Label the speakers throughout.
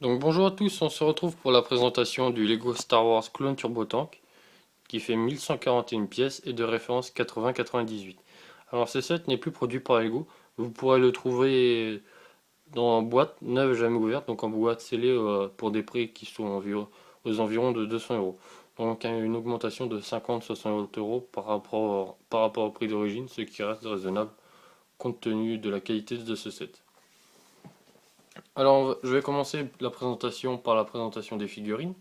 Speaker 1: Donc bonjour à tous, on se retrouve pour la présentation du Lego Star Wars Clone Turbo Tank qui fait 1141 pièces et de référence 80-98. Alors ce set n'est plus produit par Lego, vous pourrez le trouver dans boîte neuve jamais ouverte, donc en boîte scellée pour des prix qui sont aux environs de 200 euros. Donc une augmentation de 50-60 euros par rapport au prix d'origine, ce qui reste raisonnable compte tenu de la qualité de ce set. Alors je vais commencer la présentation par la présentation des figurines.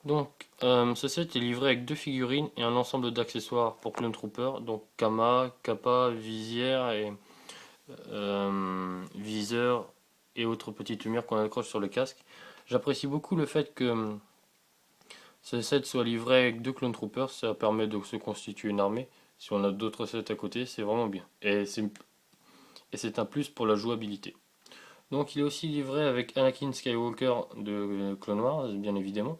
Speaker 1: Donc, ce set est livré avec deux figurines et un ensemble d'accessoires pour Clone Trooper, donc Kama, Kappa, visière et viseur et autres petites lumières qu'on accroche sur le casque. J'apprécie beaucoup le fait que ce set soit livré avec deux Clone Troopers, ça permet de se constituer une armée. Si on a d'autres sets à côté, c'est vraiment bien. Et c'est un plus pour la jouabilité. Donc il est aussi livré avec Anakin Skywalker de Clone Wars, bien évidemment.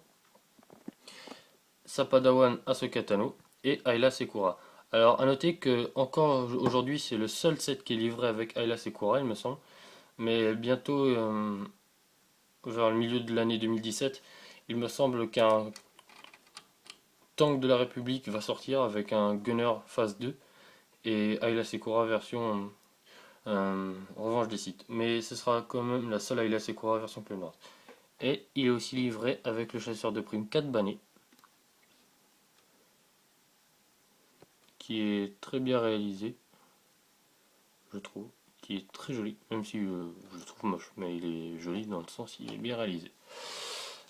Speaker 1: Sa Padawan Ahsoka Tano et Ayla Secura. Alors à noter que encore aujourd'hui c'est le seul set qui est livré avec Ayla Secura il me semble, mais bientôt vers le milieu de l'année 2017 il me semble qu'un Tank de la République va sortir avec un Gunner phase 2 et Ayla Secura version Revanche des Sith. Mais ce sera quand même la seule Ayla Secura version Clone Wars. Et il est aussi livré avec le chasseur de primes 4 Banné qui est très bien réalisé je trouve, qui est très joli, même si je le trouve moche, mais il est joli dans le sens il est bien réalisé.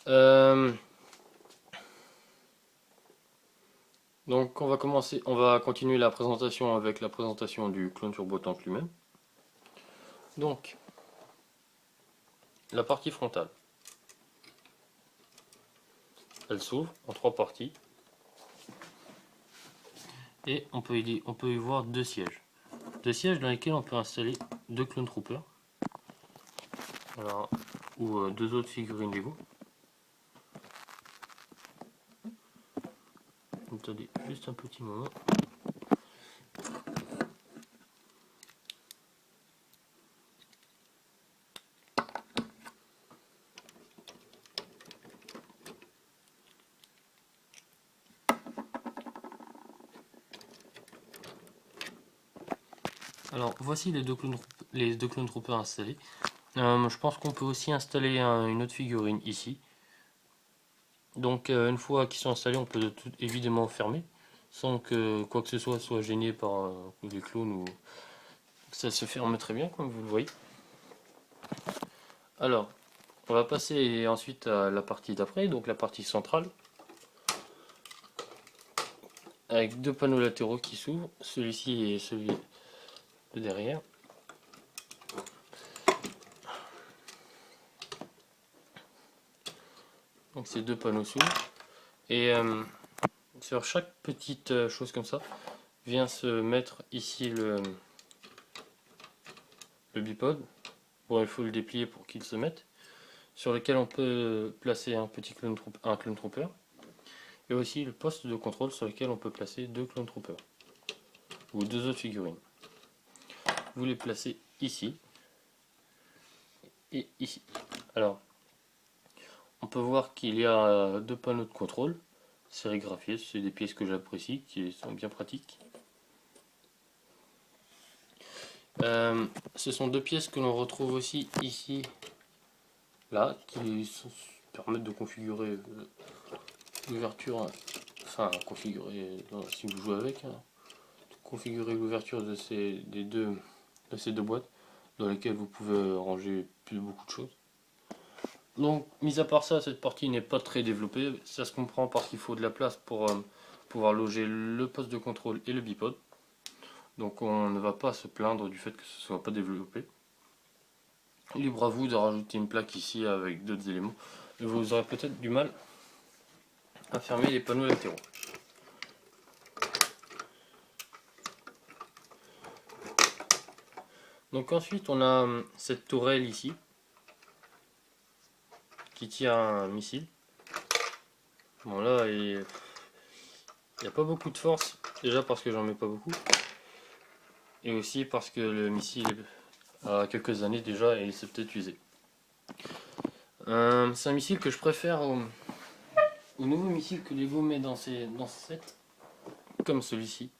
Speaker 1: Euh, donc on va continuer la présentation avec la présentation du clone Turbo Tank lui-même. Donc la partie frontale, elle s'ouvre en trois parties et on peut y voir deux sièges dans lesquels on peut installer deux clone troopers, alors, ou deux autres figurines Lego. Attendez juste un petit moment. Alors voici les deux clone troopers installés. Je pense qu'on peut aussi installer une autre figurine ici. Donc une fois qu'ils sont installés, on peut tout évidemment fermer sans que quoi que ce soit gêné par les clones ou ça se ferme très bien comme vous le voyez. Alors, on va passer ensuite à la partie d'après, donc la partie centrale, avec deux panneaux latéraux qui s'ouvrent, celui-ci et celui de derrière. Donc ces deux panneaux s'ouvrent et sur chaque petite chose comme ça vient se mettre ici le bipod. Bon, il faut le déplier pour qu'il se mette. Sur lequel on peut placer un clone trooper. Et aussi le poste de contrôle sur lequel on peut placer deux clone troopers. Ou deux autres figurines. Vous les placez ici. Et ici. Alors, on peut voir qu'il y a deux panneaux de contrôle sérigraphiés. C'est des pièces que j'apprécie, qui sont bien pratiques. Ce sont deux pièces que l'on retrouve aussi ici, là, permettent de configurer l'ouverture, enfin configurer, si vous jouez avec, hein, configurer l'ouverture de ces deux boîtes dans lesquelles vous pouvez ranger beaucoup de choses. Donc, mis à part ça, cette partie n'est pas très développée. Ça se comprend parce qu'il faut de la place pour pouvoir loger le poste de contrôle et le bipod. Donc, on ne va pas se plaindre du fait que ce ne soit pas développé. Libre à vous de rajouter une plaque ici avec d'autres éléments. Mais vous aurez peut-être du mal à fermer les panneaux latéraux. Donc ensuite on a cette tourelle ici qui tire un missile. Bon là il n'y a pas beaucoup de force, déjà parce que j'en mets pas beaucoup. Et aussi parce que le missile a quelques années déjà et il s'est peut-être usé. C'est un missile que je préfère au nouveau missile que Lego met dans ses sets, comme celui-ci.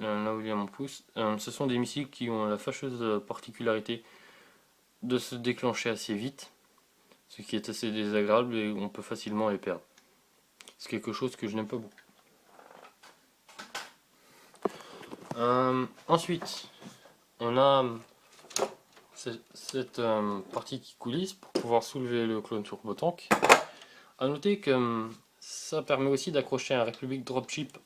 Speaker 1: Là où il y a mon pouce. Ce sont des missiles qui ont la fâcheuse particularité de se déclencher assez vite, ce qui est assez désagréable et on peut facilement les perdre. C'est quelque chose que je n'aime pas beaucoup. Ensuite, on a cette partie qui coulisse pour pouvoir soulever le clone Turbo Tank. A noter que ça permet aussi d'accrocher un Republic Dropship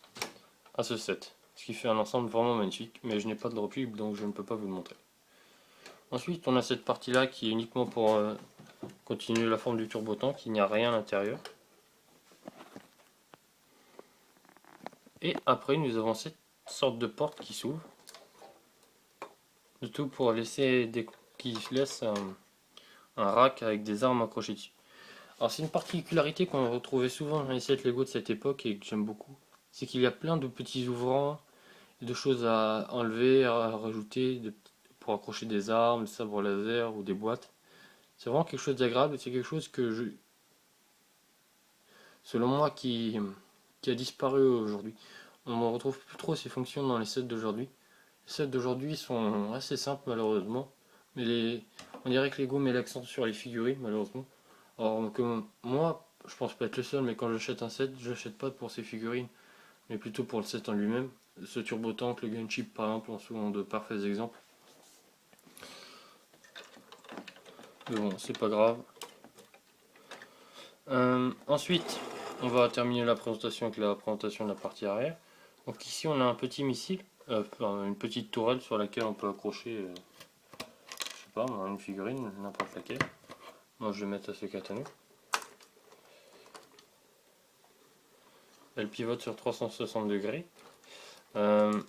Speaker 1: à ce set, ce qui fait un ensemble vraiment magnifique, mais je n'ai pas de dropship donc je ne peux pas vous le montrer. Ensuite, on a cette partie là qui est uniquement pour continuer la forme du Turbo Tank, il n'y a rien à l'intérieur. Et après, nous avons cette sorte de porte qui s'ouvre, le tout pour laisser qui laisse un rack avec des armes accrochées dessus. Alors c'est une particularité qu'on retrouvait souvent dans les sets Lego de cette époque et que j'aime beaucoup, c'est qu'il y a plein de petits ouvrants, de choses à enlever, à rajouter, pour accrocher des armes, des sabres laser ou des boîtes. C'est vraiment quelque chose d'agréable et c'est quelque chose que selon moi, qui a disparu aujourd'hui. On ne retrouve plus trop ces fonctions dans les sets d'aujourd'hui. Les sets d'aujourd'hui sont assez simples malheureusement, mais on dirait que Lego met l'accent sur les figurines malheureusement. Alors que moi, je pense pas être le seul, mais quand j'achète un set, je l'achète pas pour ses figurines, mais plutôt pour le set en lui-même. Ce Turbo Tank, le Gunship par exemple, en sont de parfaits exemples. Mais bon, c'est pas grave. Ensuite, on va terminer la présentation avec la présentation de la partie arrière. Donc ici, on a un petit missile, une petite tourelle sur laquelle on peut accrocher, je sais pas, une figurine, n'importe laquelle. Moi, je vais mettre à ce katana. Elle pivote sur 360 degrés. Le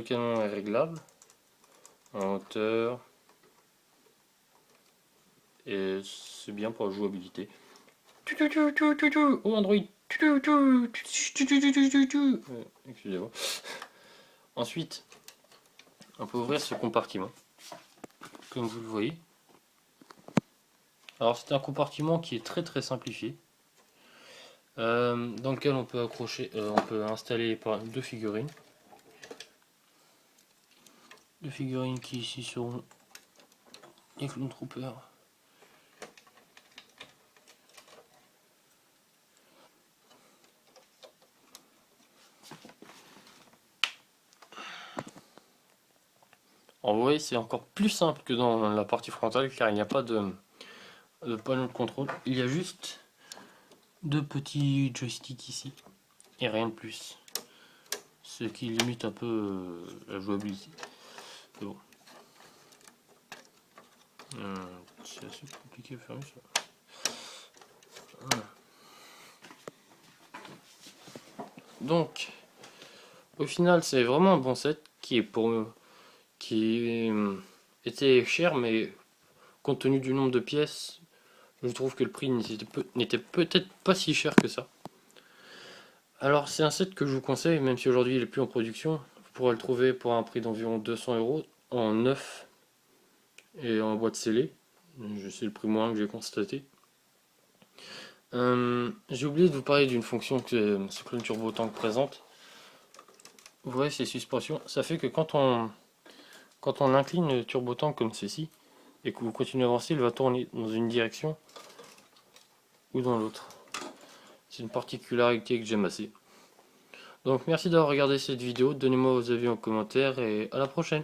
Speaker 1: canon est réglable en hauteur et c'est bien pour la jouabilité. Oh Android. Excusez-moi. Ensuite, on peut ouvrir ce compartiment, comme vous le voyez. Alors c'est un compartiment qui est très simplifié, dans lequel on peut accrocher, on peut installer deux figurines. Deux figurines qui ici seront les Clone Troopers. En vrai, c'est encore plus simple que dans la partie frontale car il n'y a pas de panneau de contrôle. Il y a juste deux petits joysticks ici et rien de plus. Ce qui limite un peu la jouabilité. Bon. C'est assez compliqué à faire ça. Voilà. Donc, au final, c'est vraiment un bon set qui est qui était cher, mais compte tenu du nombre de pièces, je trouve que le prix n'était peut-être pas si cher que ça. Alors c'est un set que je vous conseille, même si aujourd'hui il n'est plus en production. Vous pourrez le trouver pour un prix d'environ 200 € en neuf et en boîte scellée. C'est le prix moyen que j'ai constaté. J'ai oublié de vous parler d'une fonction que ce Clone Turbo Tank présente. Vous voyez ces suspensions, ça fait que quand on incline le Turbo Tank comme ceci, et que vous continuez à avancer, il va tourner dans une direction ou dans l'autre. C'est une particularité que j'aime assez. Donc merci d'avoir regardé cette vidéo, donnez-moi vos avis en commentaire et à la prochaine.